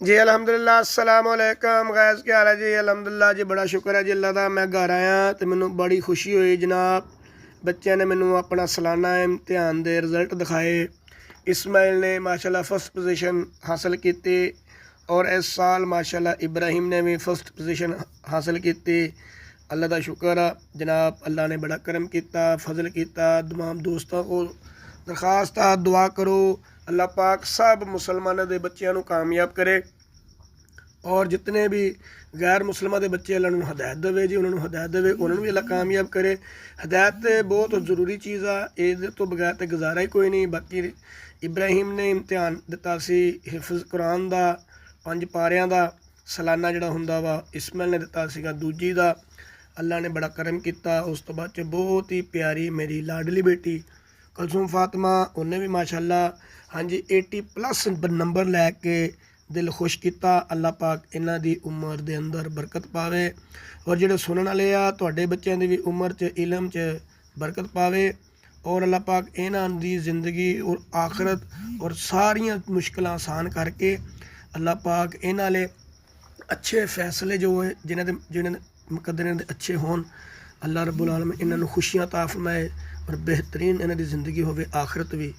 जी अलहमदुलिल्लाह अस्सलाम वालेकुम गैस क्या हाल है जी। अलहमदुलिल्लाह जी बड़ा शुक्र है जी अल्लाह का। मैं घर आया तो मैनू बड़ी खुशी हुई जनाब। बच्चों ने मैनू अपना सालाना इम्तिहान के रिजल्ट दिखाए। इस्माइल ने माशाल्लाह फर्स्ट पोजीशन हासिल की और इस साल माशाल्लाह इब्राहिम ने भी फर्स्ट पोजीशन हासिल की। अल्लाह का शुक्र है जनाब। अल्लाह ने बड़ा करम किया, फजल किया। तमाम दोस्तों को दरखास्त है दुआ करो अल्लाह पाक सब मुसलमानों के बच्चों को कामयाब करे और जितने भी गैर मुसलमान के बच्चे अल्लाह उन्होंने हदायत देवे जी। उन्होंने हदायत देवे, उन्होंने भी अल्लाह कामयाब करे। हदायत तो बहुत ज़रूरी चीज़ आ, ये तो बगैर तो गुजारा ही कोई नहीं। बाकी इब्राहिम ने इम्तिहान दिता सी हिफ्ज़ कुरान का 5 पारियां का सालाना जोड़ा हुंदा वा। इस्माइल ने दिता सीगा दूजी का। अल्लाह ने बड़ा करम किया। उस तो बाद बहुत ही प्यारी मेरी लाडली बेटी कुलसूम फातिमा, उन्हें भी माशाल्लाह हाँ जी 80+ नंबर लैके दिल खुश किया। अल्लाह पाक इन्हां दी उम्र दे अंदर बरकत पावे और जिहड़े सुनने वाले आ तुहाडे बच्चों की भी उम्र च इलम च बरकत पावे और अल्लाह पाक इन्हां दी जिंदगी और आखरत और सारियां मुश्किलां आसान करके अल्लाह पाक इन्हां ले अच्छे फैसले जो है जिन्हें मुकद्दर दे अच्छे होन। अल्लाह रब्बुल आलमीन इन्हां नूं खुशियां अता फरमाए और बेहतरीन इन्हां दी जिंदगी होवे आखरत भी।